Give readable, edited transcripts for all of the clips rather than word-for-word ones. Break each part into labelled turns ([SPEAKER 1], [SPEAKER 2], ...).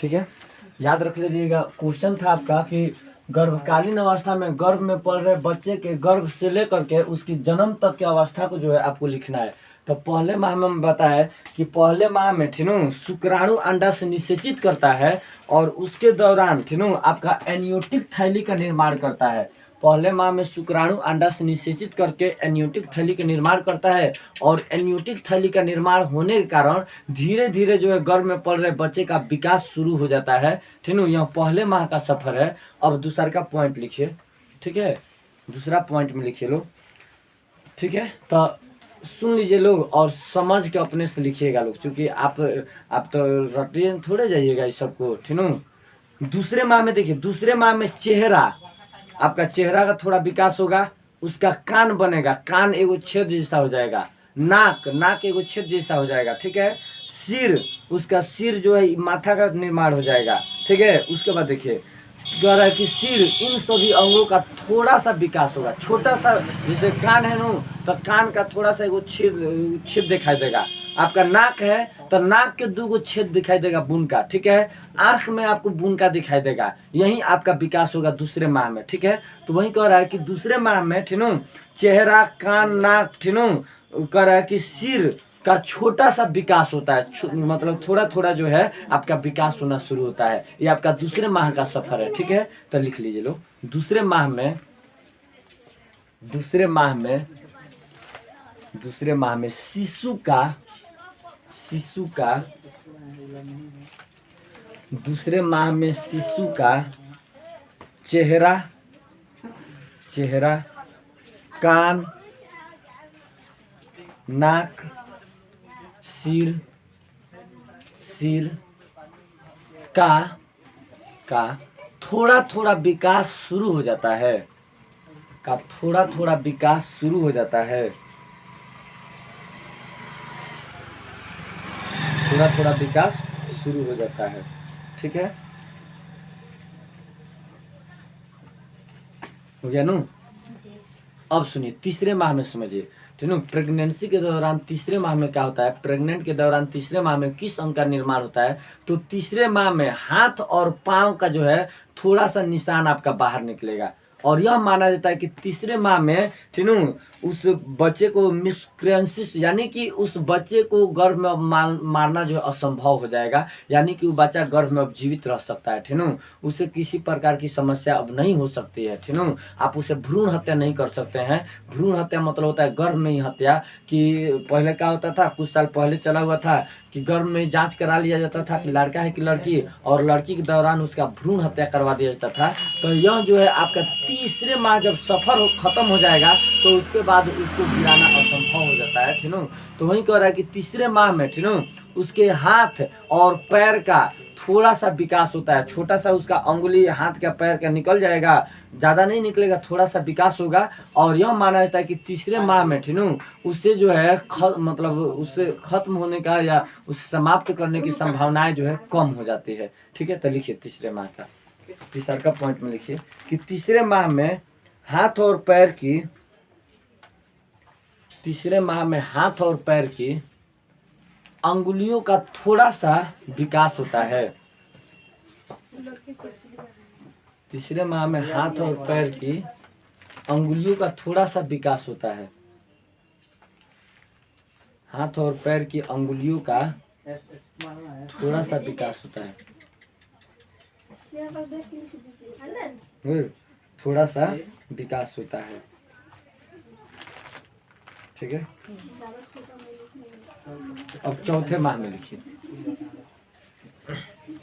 [SPEAKER 1] ठीक है, याद रख लीजिएगा। क्वेश्चन था आपका कि गर्भकालीन अवस्था में गर्भ में पल रहे बच्चे के गर्भ से लेकर के उसकी जन्म तक की अवस्था को जो है आपको लिखना है। तो पहले माह में बताया कि पहले माह में ठीक शुक्राणु अंडा से निषेचित करता है और उसके दौरान ठीक आपका एनियोटिक थैली का निर्माण करता है। पहले माह में शुक्राणु अंडा से निषेचित करके एनियोटिक थैली का निर्माण करता है और एनियोटिक थैली का निर्माण होने के कारण धीरे धीरे जो है गर्भ में पल रहे बच्चे का विकास शुरू हो जाता है। ठीक है, यह पहले माह का सफर है। अब दूसरा का पॉइंट लिखिए, ठीक है, दूसरा पॉइंट में लिखिए लोग, ठीक है। तो सुन लीजिए लोग और समझ के अपने से लिखिएगा लोग, क्योंकि आप तो रटिए थोड़े जाइएगा इस सबको। ठीक है, दूसरे माह में देखिए, दूसरे माह में चेहरा, आपका चेहरा का थोड़ा विकास होगा, उसका कान बनेगा, कान एगो छेद जैसा हो जाएगा, नाक एगो छेद जैसा हो जाएगा, ठीक है। सिर, उसका सिर जो है माथा का निर्माण हो जाएगा, ठीक है। उसके बाद देखिए कह रहा है कि सिर, इन सभी अंगों का थोड़ा सा विकास होगा, छोटा सा, जैसे कान है नो तो कान का थोड़ा सा एगो छेद दिखाई देगा। आपका नाक है तो नाक के दो छेद दिखाई देगा बुन का, ठीक है। आंख में आपको बुन का दिखाई देगा, यही आपका विकास होगा दूसरे माह में, ठीक है। तो वही कह रहा है कि दूसरे माह में ठीक चेहरा, कान, नाक, ठीक कह रहा है कि सिर का छोटा सा विकास होता है, मतलब थोड़ा थोड़ा जो है आपका विकास होना शुरू होता है। ये आपका दूसरे माह का सफर है, ठीक है। तो लिख लीजिए लोग, दूसरे माह में दूसरे माह में शिशु का दूसरे माह में शिशु का चेहरा, कान, नाक, सिर का थोड़ा थोड़ा विकास शुरू हो जाता है, थोड़ा थोड़ा विकास शुरू हो जाता है, थोड़ा थोड़ा विकास शुरू हो जाता है, ठीक है। हो गया नू। अब सुनिए तीसरे माह में समझिए, ठीक है। प्रेगनेंसी के दौरान तीसरे माह में क्या होता है, प्रेग्नेंट के दौरान तीसरे माह में किस अंग का निर्माण होता है। तो तीसरे माह में हाथ और पांव का जो है थोड़ा सा निशान आपका बाहर निकलेगा और यह माना जाता है कि तीसरे माह में ठीक उस बच्चे को मिसक्रेंसिस, यानी कि उस बच्चे को गर्भ में मारना जो है असंभव हो जाएगा, यानी कि वो बच्चा गर्भ में अब जीवित रह सकता है, ठीक उसे किसी प्रकार की समस्या अब नहीं हो सकती है, ठीक आप उसे भ्रूण हत्या नहीं कर सकते हैं। भ्रूण हत्या मतलब होता है गर्भ में ही हत्या। कि पहले क्या होता था, कुछ साल पहले चला हुआ था कि गर्भ में जांच करा लिया जाता था कि लड़का है कि लड़की, और लड़की के दौरान उसका भ्रूण हत्या करवा दिया जाता था। तो यह जो है आपका तीसरे माह जब सफर खत्म हो जाएगा तो उसके बाद उसको गिराना असंभव हो जाता है, ठीक। तो वही कह रहा है कि तीसरे माह में ठीक उसके हाथ और पैर का थोड़ा सा विकास होता है, छोटा सा उसका अंगुली हाथ का पैर का निकल जाएगा, ज़्यादा नहीं निकलेगा, थोड़ा सा विकास होगा। और यह माना जाता है कि तीसरे माह में ठीक उससे जो है मतलब उससे खत्म होने का या उसे समाप्त करने की संभावनाएं जो है कम हो जाती है, ठीक है। तो लिखिए तीसरे माह का, तीसरा का पॉइंट में लिखिए कि तीसरे माह में हाथ और पैर की अंगुलियों का थोड़ा सा विकास होता है। तीसरे माह में हाथ और पैर की अंगुलियों का थोड़ा सा विकास होता है, हाथ और पैर की अंगुलियों का थोड़ा सा विकास होता है, थोड़ा सा विकास होता है, ठीक है। अब चौथे माह में लिखिए,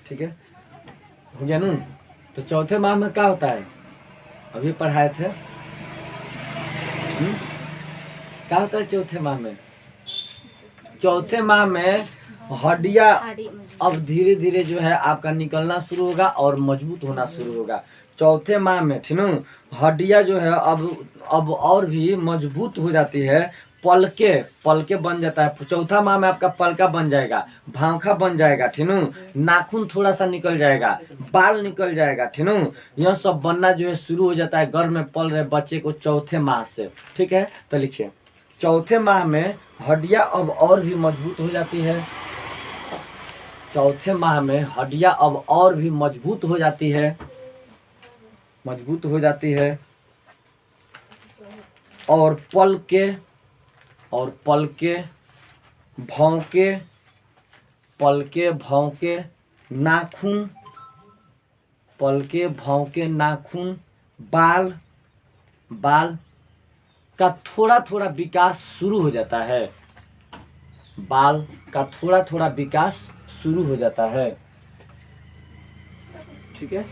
[SPEAKER 1] ठीक है। हो गया नू। तो चौथे माह में क्या होता है, अभी पढ़ाए थे, क्या होता है चौथे माह में। चौथे माह में हड्डियां अब धीरे धीरे जो है आपका निकलना शुरू होगा और मजबूत होना शुरू होगा। चौथे माह में ठीक हड्डियां जो है अब और भी मजबूत हो जाती है, पलके बन जाता है। चौथा माह में आपका पलका बन जाएगा, भांखा बन जाएगा, ठीक नाखून थोड़ा सा निकल जाएगा, बाल निकल जाएगा, ठीक यह सब बनना जो है शुरू हो जाता है गर्भ में पल रहे बच्चे को चौथे माह से, ठीक है। तो लिखिए चौथे माह में हड्डियां अब और भी मजबूत हो जाती है, चौथे माह में हड्डियां अब और भी मजबूत हो जाती है, मजबूत हो जाती है। और पलके भौंके, पलके भौंके नाखून, पलके भौंके नाखून, बाल का थोड़ा थोड़ा विकास शुरू हो जाता है, बाल का थोड़ा थोड़ा विकास शुरू हो जाता है, ठीक है,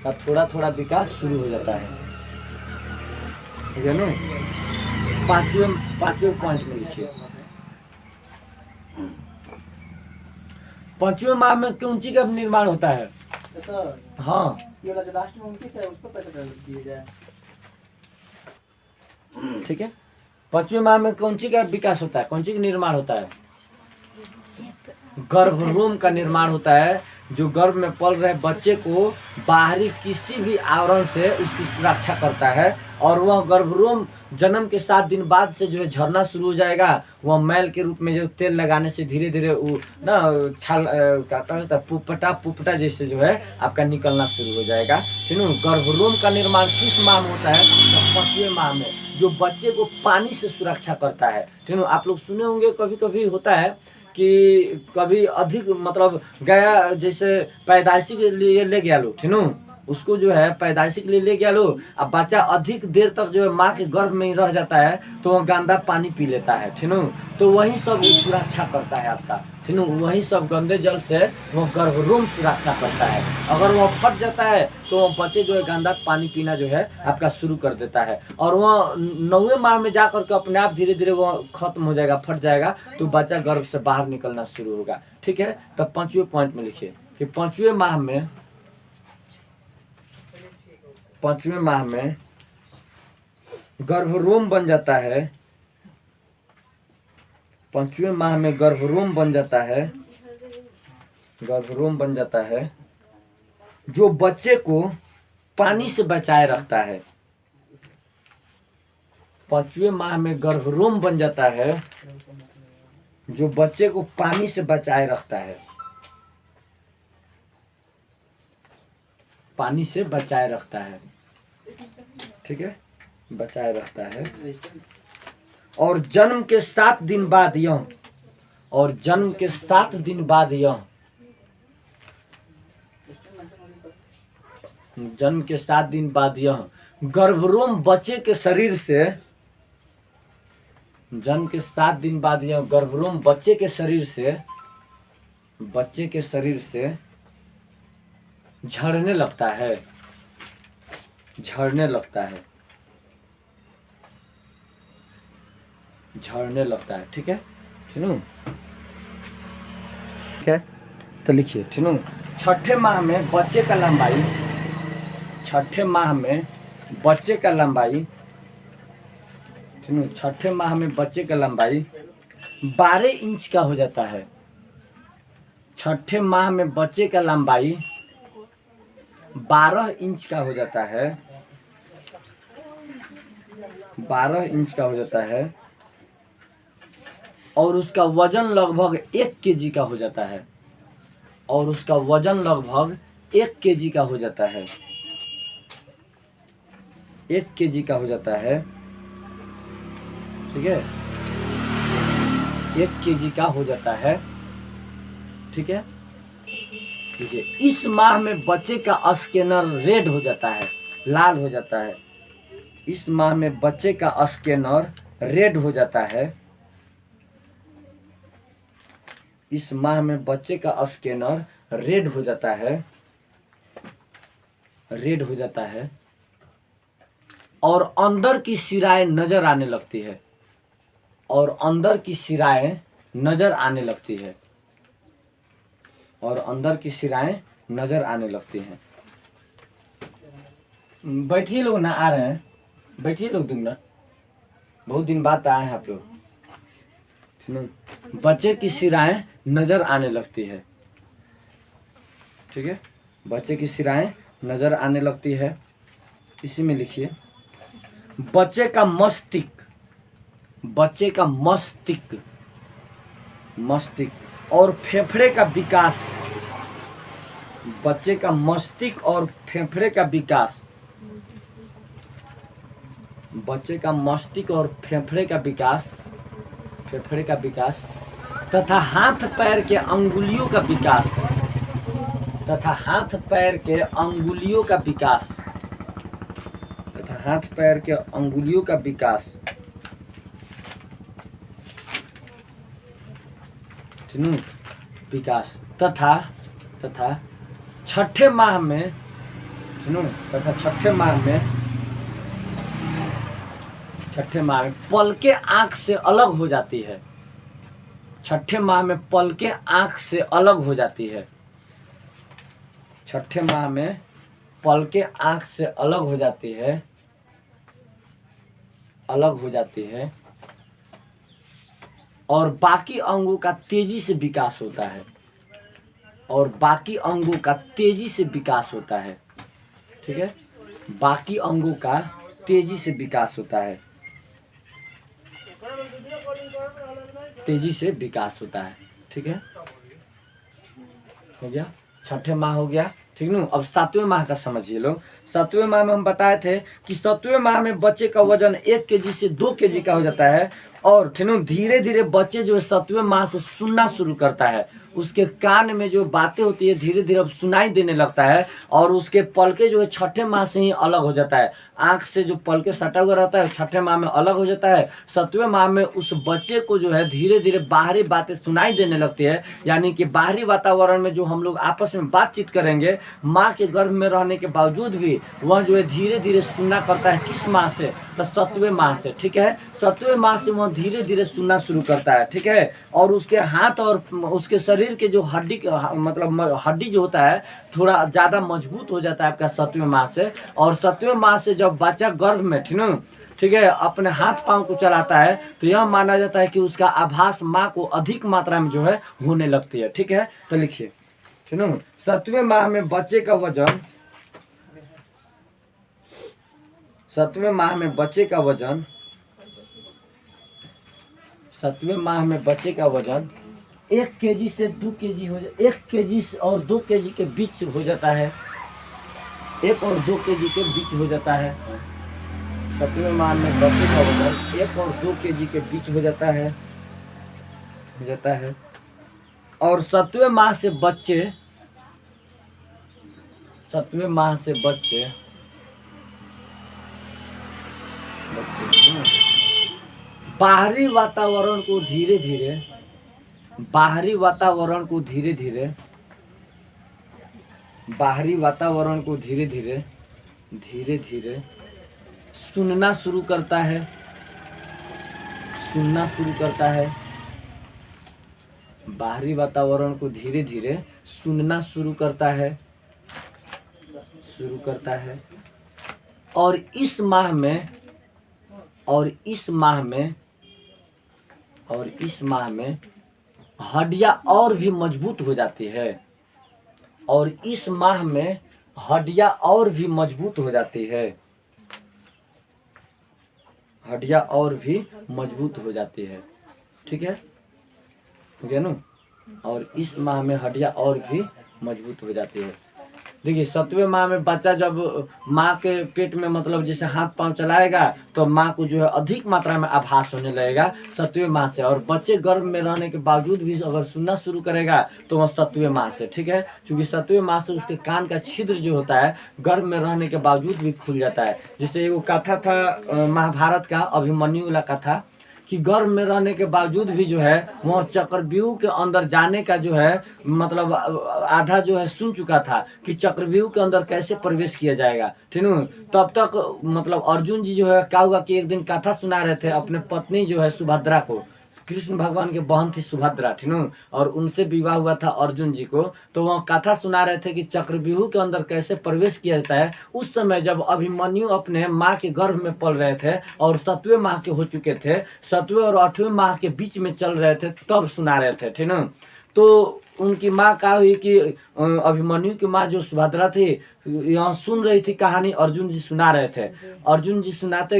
[SPEAKER 1] का थोड़ा थोड़ा विकास शुरू हो जाता है, ठीक है ना। पांचवें पॉइंट में लिखिए, पांचवें माह में कौंची का निर्माण होता है? हाँ,
[SPEAKER 2] ये वाला जो लास्ट में 29 है उसको कैसे कर दिया जाए?
[SPEAKER 1] ठीक है। पांचवें माह में कौंची का विकास होता है, कौंची का निर्माण होता है? गर्भरोम का निर्माण होता है, जो गर्भ में पल रहे बच्चे को बाहरी किसी भी आवरण से उसकी सुरक्षा करता है। और वह गर्भरोम जन्म के 7 दिन बाद से जो है झड़ना शुरू हो जाएगा। वह मैल के रूप में जो तेल लगाने से धीरे धीरे वो ना छाल क्या कहता है, पुपटा जैसे जो है आपका निकलना शुरू हो जाएगा। ठीक है। गर्भरोम का निर्माण किस माह में होता है? तो 5वें माह में, जो बच्चे को पानी से सुरक्षा करता है। ठीक है। आप लोग सुने होंगे कभी कभी होता है कि कभी अधिक मतलब गया जैसे पैदाइशी के लिए ले गया लोग, ठीक है, उसको जो है पैदाइशी के लिए ले गया लोग, अब बच्चा अधिक देर तक जो है माँ के गर्भ में ही रह जाता है तो वह गंदा पानी पी लेता है, ठीक है, तो वही सब सुरक्षा करता है आपका, ठीक है, वही सब गंदे जल से वह गर्भरोम सुरक्षा करता है। अगर वह फट जाता है तो वह बच्चे जो है गंदा पानी पीना जो है आपका शुरू कर देता है, और वह 9वें माह में जाकर के अपने आप धीरे धीरे वह खत्म हो जाएगा, फट जाएगा, तो बच्चा गर्भ से बाहर निकलना शुरू होगा। ठीक है। तब 5वें पॉइंट में लिखिए कि 5वें माह में 5वें माह में गर्भरोम बन जाता है, 5वें माह में गर्भरोम बन जाता है, गर्भरोम बन जाता है जो बच्चे को पानी से बचाए रखता है। 5वें माह में गर्भरोम बन जाता है जो बच्चे को पानी से बचाए रखता है, पानी से बचाए रखता है, ठीक है, बचाए रखता है। और जन्म के 7 दिन बाद यह, और जन्म के 7 दिन बाद यह, जन्म के 7 दिन बाद यह गर्भरोम बच्चे के शरीर से, जन्म के 7 दिन बाद यह गर्भरोम बच्चे के शरीर से, बच्चे के शरीर से झड़ने लगता है, झड़ने लगता है, झड़ने लगता है, ठीक है, ठीक है। तो लिखिए, ठीक है, 6ठे माह में बच्चे का लंबाई, 6ठे माह में बच्चे का लंबाई, ठीक है, 6ठे माह में बच्चे का लंबाई 12 इंच का हो जाता है। 6ठे माह में बच्चे का लंबाई 12 इंच का हो जाता है, 12 इंच का हो जाता है, और उसका वजन लगभग 1 केजी का हो जाता है, और उसका वजन लगभग 1 केजी का हो जाता है, 1 केजी का हो जाता है, ठीक है, 1 केजी का हो जाता है, ठीक है। देखिए, इस माह में बच्चे का स्कैनर रेड हो जाता है, लाल हो जाता है। इस माह में बच्चे का स्कैनर रेड हो जाता है, इस माह में बच्चे का स्कैनर रेड हो जाता है, रेड हो जाता है, और अंदर की सिराएं नजर आने लगती है, और अंदर की सिराएं नजर आने लगती है, और अंदर की सिराएं नजर आने लगती हैं। बैठिए लोग ना, आ रहे हैं, बैठिए लोग, तुम ना बहुत दिन बाद आए हैं आप लोग। बच्चे की सिराएं नजर आने लगती है, ठीक है, बच्चे की सिराएं नजर आने लगती है। इसी में लिखिए, बच्चे का मस्तिष्क, बच्चे का मस्तिष्क, मस्तिष्क और फेफड़े का विकास बच्चे का मस्तिष्क और फेफड़े का विकास, बच्चे का मस्तिष्क और फेफड़े का विकास, फेफड़े का विकास तथा हाथ पैर के अंगुलियों का विकास, तथा हाथ पैर के अंगुलियों का विकास, तथा हाथ पैर के अंगुलियों का विकास, विकास तथा तथा छठे माह में, सुनो, तथा छठे माह में पलकें आँख से अलग हो जाती है। छठे माह में पलकें आँख से अलग हो जाती है। छठे माह में पलकें आँख से अलग हो जाती है, अलग हो जाती है और बाकी अंगों का तेजी से विकास होता है, और बाकी अंगों का तेजी से विकास होता है। ठीक है, बाकी अंगों का तेजी से विकास होता है, तेजी से विकास होता है। ठीक है, हो गया, छठे माह हो गया। ठीक न, अब सातवें माह का समझिए लोग। सातवें माह में हम बताए थे कि सातवें माह में बच्चे का वजन 1 केजी से 2 केजी का हो जाता है, और ठीक न, धीरे धीरे बच्चे जो है सातवें माह से सुनना शुरू करता है। उसके कान में जो बातें होती है धीरे धीरे अब सुनाई देने लगता है, और उसके पलके जो है छठे माह से ही अलग हो जाता है। आँख से जो पलके सटा हुआ रहता है छठे माह में अलग हो जाता है। सातवें माह में उस बच्चे को जो है धीरे धीरे बाहरी बातें सुनाई देने लगती है, यानी कि बाहरी वातावरण में जो हम लोग आपस में बातचीत करेंगे, माँ के गर्भ में रहने के बावजूद भी वह जो है धीरे धीरे सुनना करता है। किस माह से? तो सातवें माह से। ठीक है, सातवें माह से वह धीरे धीरे सुनना शुरू करता है। ठीक है, और उसके हाथ और उसके शरीर के जो हड्डी, मतलब हड्डी जो होता है थोड़ा ज़्यादा मजबूत हो जाता है आपका सातवें माह से। और सातवें माह से जब बच्चा गर्भ में, ठीक है, अपने हाथ पांव को चलाता है तो यह माना जाता है कि उसका आभास माँ को अधिक मात्रा में जो है होने लगती है। ठीक है, तो लिखिए, ठीक है, सातवें माह में बच्चे का वजन, सातवें माह में बच्चे का वजन, सातवें माह में बच्चे का वजन 1 केजी से 2 केजी हो जाता है। 1 केजी और 2 केजी के बीच हो जाता है, 1 और 2 केजी के बीच हो जाता है। सातवें माह में बच्चे का वजन 1 और 2 केजी के बीच हो जाता है, हो जाता है। और सातवें माह से बच्चे, सातवें माह से बच्चे बाहरी वातावरण को धीरे धीरे, बाहरी वातावरण को धीरे धीरे, बाहरी वातावरण को धीरे धीरे, धीरे धीरे सुनना शुरू करता है, सुनना शुरू करता है। बाहरी वातावरण को धीरे धीरे सुनना शुरू करता है, शुरू करता है। और इस माह में, और इस माह में, और इस माह में हड्डियां और भी मजबूत हो जाती है, और इस माह में हड्डियां और भी मजबूत हो जाती है, हड्डियां और भी मजबूत हो जाती है। ठीक है, हो गया ना। और इस माह में हड्डियां और भी मजबूत हो जाती है। देखिए, सातवें माह में बच्चा जब माँ के पेट में, मतलब जैसे हाथ पांव चलाएगा तो माँ को जो है अधिक मात्रा में आभास होने लगेगा सातवें माह से। और बच्चे गर्भ में रहने के बावजूद भी अगर सुनना शुरू करेगा तो वह सातवें माह से। ठीक है, क्योंकि सातवें माह से उसके कान का छिद्र जो होता है गर्भ में रहने के बावजूद भी खुल जाता है। जैसे एगो कथा था महाभारत का, अभिमन्यु वाला कथा, कि गर्भ में रहने के बावजूद भी जो है वह चक्रव्यूह के अंदर जाने का जो है, मतलब आधा जो है सुन चुका था कि चक्रव्यूह के अंदर कैसे प्रवेश किया जाएगा। ठीक है, तब तक मतलब अर्जुन जी जो है क्या हुआ कि एक दिन कथा सुना रहे थे अपने पत्नी जो है सुभद्रा को। कृष्ण भगवान के बहन थी सुभद्रा, ठीक है, और उनसे विवाह हुआ था अर्जुन जी को। तो वह कथा सुना रहे थे कि चक्रव्यूह के अंदर कैसे प्रवेश किया जाता है। उस समय जब अभिमन्यु अपने माँ के गर्भ में पल रहे थे और 7वें माह के हो चुके थे, 7वें और 8वें माह के बीच में चल रहे थे, तब सुना रहे थे। ठीक है, तो उनकी माँ क्या हुई कि अभिमन्यु की माँ जो सुभद्रा थी यहाँ सुन रही थी कहानी, अर्जुन जी सुना रहे थे। अर्जुन जी सुनाते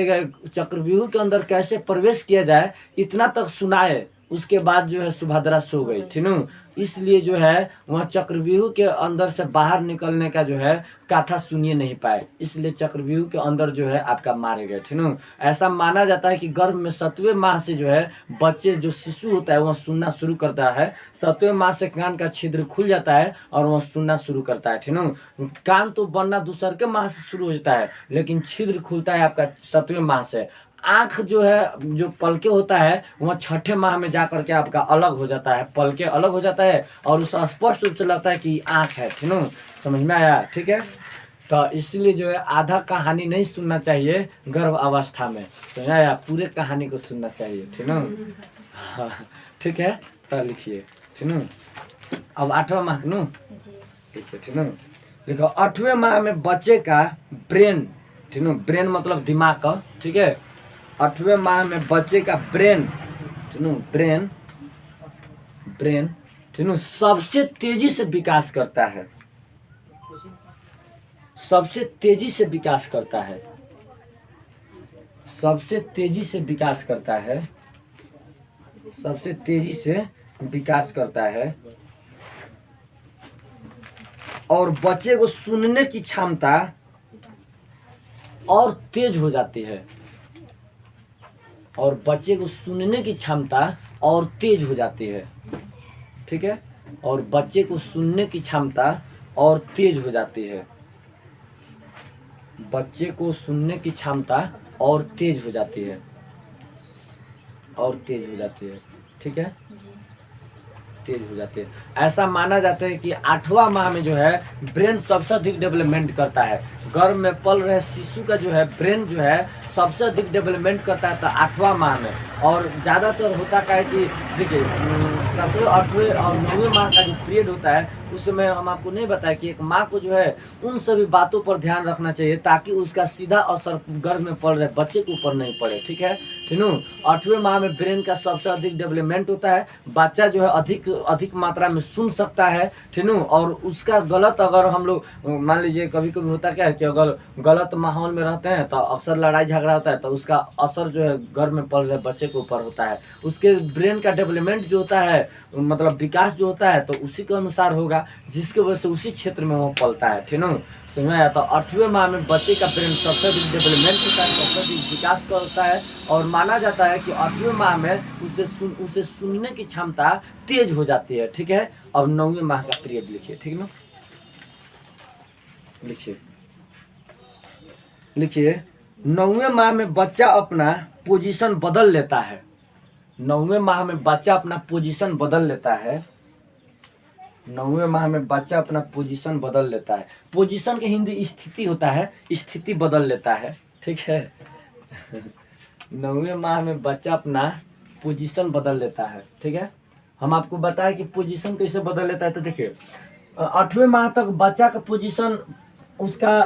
[SPEAKER 1] गए चक्रव्यूह के अंदर कैसे प्रवेश किया जाए इतना तक सुनाए। उसके बाद जो है सुभद्रा सो गई, ठीक न। इसलिए जो है वह चक्रव्यूह के अंदर से बाहर निकलने का जो है गाथा सुनिए नहीं पाए, इसलिए चक्रव्यूह के अंदर जो है आपका मारे गए, ठीक न। ऐसा माना जाता है कि गर्भ में 7वें माह से जो है बच्चे जो शिशु होता है वह सुनना शुरू करता है। 7वें माह से कान का छिद्र खुल जाता है और वह सुनना शुरू करता है, ठीक न। कान तो बनना दूसरे के माह से शुरू हो जाता है, लेकिन छिद्र खुलता है आपका 7वें माह से। आँख जो है, जो पलके होता है वह 6ठे माह में जा करके आपका अलग हो जाता है, पलके अलग हो जाता है और उसे स्पष्ट रूप से लगता है कि आँख है, ठीक न। समझ में आया, ठीक है। तो इसलिए जो है आधा कहानी नहीं सुनना चाहिए गर्भ अवस्था में, समझ आया, पूरे कहानी को सुनना चाहिए, ठीक न। हाँ, ठीक है। तो लिखिए, ठीक न। अब 8वां माह न, ठीक है, ठीक न। देखो 8वें माह में बच्चे का ब्रेन, ठीक न, ब्रेन मतलब दिमाग का, ठीक है। 8वें माह में बच्चे का ब्रेन, ठीक न, ब्रेन, ठीक न, सबसे तेजी से विकास करता है, सबसे तेजी से विकास करता है, सबसे तेजी से विकास करता है, सबसे तेजी से विकास करता है। और बच्चे को सुनने की क्षमता और तेज हो जाती है, और बच्चे को सुनने की क्षमता और तेज हो जाती है, ठीक है। और बच्चे को सुनने की क्षमता और तेज हो जाती है, बच्चे को सुनने की क्षमता और तेज हो जाती है, और तेज हो जाती है, ठीक है, तेज हो जाती है। ऐसा माना जाता है कि 8वां माह में जो है ब्रेन सबसे अधिक डेवलपमेंट करता है। गर्भ में पल रहे शिशु का जो है ब्रेन जो है सबसे अधिक डेवलपमेंट करता है तो 8वां माह में। और ज़्यादातर होता क्या है कि देखिए 7वें 8वें और 9वें माह का जो पीरियड होता है उस समय हम आपको नहीं बताया कि एक माँ को जो है उन सभी बातों पर ध्यान रखना चाहिए ताकि उसका सीधा असर गर्भ में पड़ रहे बच्चे के ऊपर नहीं पड़े, ठीक है, ठीक न। 8वें माह में ब्रेन का सबसे अधिक डेवलपमेंट होता है, बच्चा जो है अधिक मात्रा में सुन सकता है, ठीक न। और उसका गलत अगर हम लोग मान लीजिए कभी कभी होता क्या है कि अगर गलत माहौल में रहते हैं तो अक्सर लड़ाई झगड़ा होता है तो उसका असर जो है गर्भ में पल रहे बच्चे के ऊपर होता है। उसके ब्रेन का डेवलपमेंट जो होता है मतलब विकास जो होता है तो उसी के अनुसार होगा जिसके वजह से उसी क्षेत्र में वो पलता है, ठीक न। समझ आया। तो 8वें माह में बच्चे का ब्रेन सबसे अधिक डेवलपमेंट होता है, सबसे अधिक विकास करता है और माना जाता है कि 8वें माह में उसे सुनने की क्षमता तेज हो जाती है, ठीक है। अब 9वें माह का पीरियड लिखिए, ठीक न, लिखिए 9वें माह में बच्चा अपना पोजीशन बदल लेता है, 9वें माह में बच्चा अपना पोजीशन बदल लेता है, 9वें माह में बच्चा अपना पोजीशन बदल लेता है। पोजीशन के हिंदी स्थिति होता है, स्थिति बदल लेता है, ठीक है। 9वें माह में बच्चा अपना पोजीशन बदल लेता है, ठीक है। हम आपको बताएं कि पोजीशन कैसे बदल लेता है। तो देखिए 8वें माह तक बच्चा का पोजीशन उसका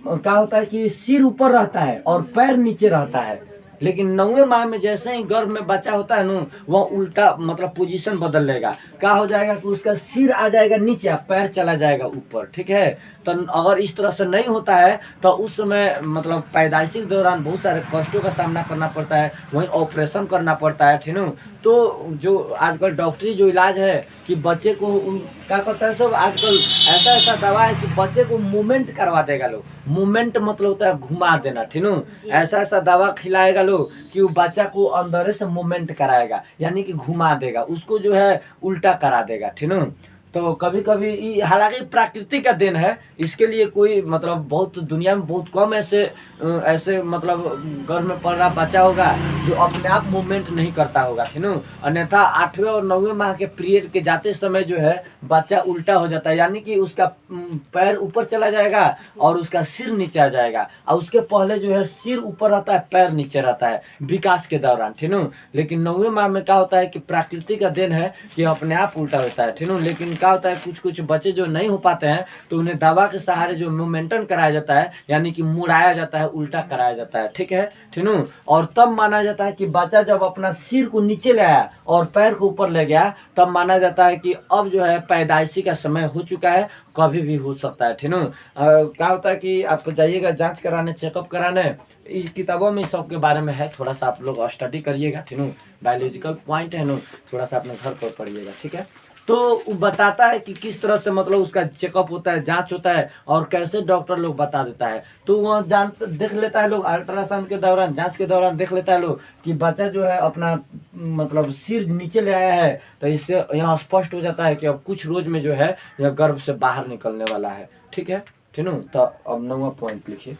[SPEAKER 1] क्या होता है कि सिर ऊपर रहता है और पैर नीचे रहता है, लेकिन 9वें माह में जैसे ही गर्भ में बच्चा होता है ना वह उल्टा मतलब पोजीशन बदल लेगा। क्या हो जाएगा कि उसका सिर आ जाएगा नीचे, पैर चला जाएगा ऊपर, ठीक है। तो अगर इस तरह से नहीं होता है तो उस समय मतलब पैदाइशी के दौरान बहुत सारे कष्टों का सामना करना पड़ता है, वहीं ऑपरेशन करना पड़ता है, ठीक है। तो जो आजकल डॉक्टरी जो इलाज है कि बच्चे को क्या करता है सब आजकल ऐसा दवा है कि बच्चे को मूवमेंट करवा देगा लोग। मूवमेंट मतलब होता है घुमा देना, ठीक है। ऐसा दवा खिलाएगा लोग कि वो बच्चा को अंदर से मूवमेंट कराएगा, यानी कि घुमा देगा, उसको जो है उल्टा करा देगा, ठीक है। तो कभी कभी हालांकि प्रकृति का देन है, इसके लिए कोई मतलब बहुत दुनिया में बहुत कम ऐसे मतलब गर्भ में पल रहा बच्चा होगा जो अपने आप मूवमेंट नहीं करता होगा, ठीक है। अन्यथा 8वें और 9वें माह के पीरियड के जाते समय जो है बच्चा उल्टा हो जाता है, यानी कि उसका पैर ऊपर चला जाएगा और उसका सिर नीचे आ जाएगा, और उसके पहले जो है सिर ऊपर रहता है पैर नीचे रहता है विकास के दौरान, ठीक है। लेकिन 9वें माह में क्या होता है कि प्रकृति का देन है कि अपने आप उल्टा होता है, ठीक है। लेकिन क्या क्या होता है, कुछ कुछ बच्चे जो नहीं हो पाते हैं तो उन्हें दवा के सहारे जो मोमेंटन कराया जाता है, यानी कि मुड़ाया जाता है, उल्टा कराया जाता है, ठीक है, ठीक है। और तब माना जाता है कि बच्चा जब अपना सिर को नीचे ले आया और पैर को ऊपर ले गया, तब माना जाता है कि अब जो है पैदाइशी का समय हो चुका है, कभी भी हो सकता है, ठीक है। क्या होता है कि आप जाइएगा जांच कराने, चेकअप कराने, इस किताबों में सब के बारे में है, थोड़ा सा आप लोग स्टडी करिएगा, ठीक है। बायोलॉजिकल पॉइंट है ना, थोड़ा सा अपने घर पर पढ़िएगा, ठीक है। तो वो बताता है कि किस तरह से मतलब उसका चेकअप होता है, जांच होता है, और कैसे डॉक्टर लोग बता देता है। तो वह देख लेता है लोग अल्ट्रासाउंड के दौरान, जांच के दौरान देख लेता है लोग कि बच्चा जो है अपना मतलब सिर नीचे ले आया है, तो इससे यहाँ स्पष्ट हो जाता है कि अब कुछ रोज में जो है यह गर्भ से बाहर निकलने वाला है, ठीक है, ठीक है। तो अब 9वां पॉइंट लिखिए,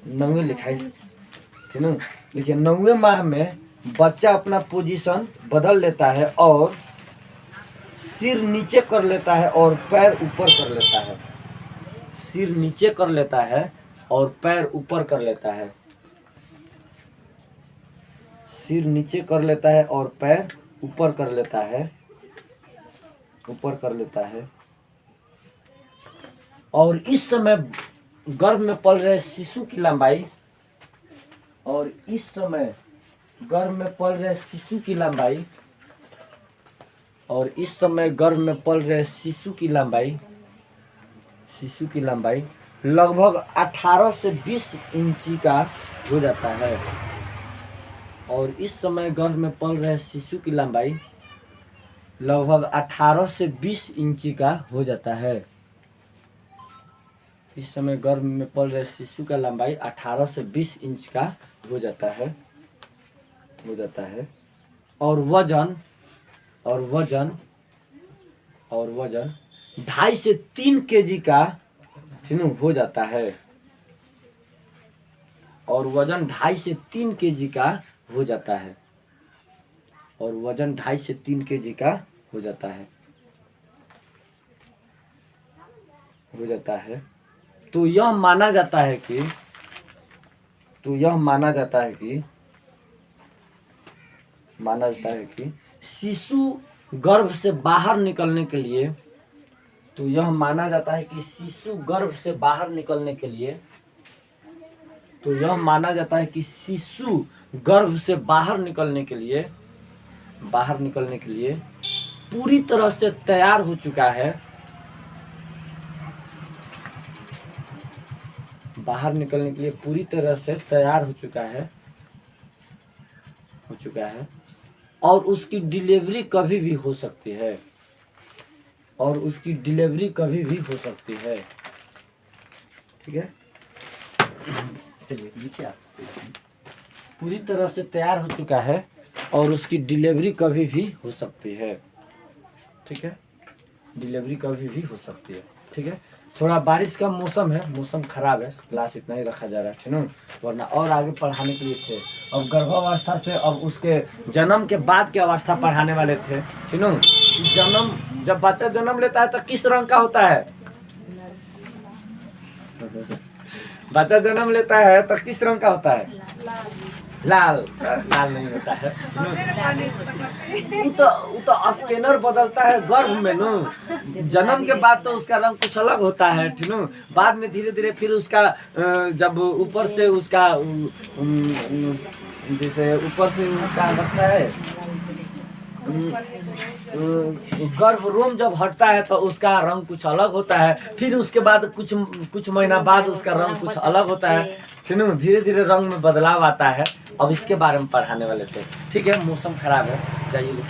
[SPEAKER 1] 9वें लिखाई, ठीक है। देखिए 9वें माह में बच्चा अपना पोजीशन बदल लेता है और सिर नीचे कर लेता है और पैर ऊपर कर लेता है, सिर नीचे कर लेता है और पैर ऊपर कर लेता है, सिर नीचे कर लेता है और पैर ऊपर कर लेता है, ऊपर कर लेता है। और इस समय गर्भ में पल रहे शिशु की लंबाई, और इस समय गर्भ में पल रहे शिशु की लंबाई, और इस समय गर्भ में पल रहे शिशु की लंबाई, शिशु की लंबाई लगभग 18 से 20 इंची का हो जाता है। और इस समय गर्भ में पल रहे शिशु की लंबाई लगभग 18 से 20 इंची का हो जाता है। इस समय गर्भ में पल रहे शिशु का लंबाई 18 से 20 इंच का हो जाता है, हो जाता है। और वजन 2.5 से 3 केजी का हो जाता है, और वजन 2.5 से 3 केजी का हो जाता है, और वजन 2.5 से 3 केजी का हो जाता है, हो जाता है। तो यह माना जाता है कि शिशु गर्भ से बाहर निकलने के लिए, तो यह माना जाता है कि शिशु गर्भ से बाहर निकलने के लिए, तो यह माना जाता है कि शिशु गर्भ से बाहर निकलने के लिए पूरी तरह से तैयार हो चुका है, बाहर निकलने के लिए पूरी तरह से तैयार हो चुका है, और उसकी डिलीवरी कभी भी हो सकती है, और उसकी डिलीवरी कभी भी हो सकती है, ठीक है। चलिए लिखिए आप, पूरी तरह से तैयार हो चुका है और उसकी डिलीवरी कभी भी हो सकती है, ठीक है, डिलीवरी कभी भी हो सकती है, ठीक है। थोड़ा बारिश का मौसम है, मौसम खराब है, क्लास इतना ही रखा जा रहा है, ठीक है, वरना और आगे पढ़ाने के लिए थे। अब गर्भावस्था से अब उसके जन्म के बाद की अवस्था पढ़ाने वाले थे, ठीक है। जन्म, जब बच्चा जन्म लेता है तो किस रंग का होता है? बच्चा जन्म लेता है तो किस रंग का होता है? लाल, लाल नहीं होता है। वो तो स्कैनर बदलता है गर्भ में न, जन्म के बाद तो उसका रंग कुछ अलग होता है, ठीक है। बाद में धीरे धीरे फिर उसका जब ऊपर से उसका जैसे ऊपर से क्या लगता है, गर्भ रोम जब हटता है तो उसका रंग कुछ अलग होता है, फिर उसके बाद कुछ महीना बाद उसका रंग कुछ अलग होता है, ठीक है। धीरे धीरे रंग में बदलाव आता है। अब इसके बारे में पढ़ाने वाले थे, ठीक है। मौसम खराब है, जाइए।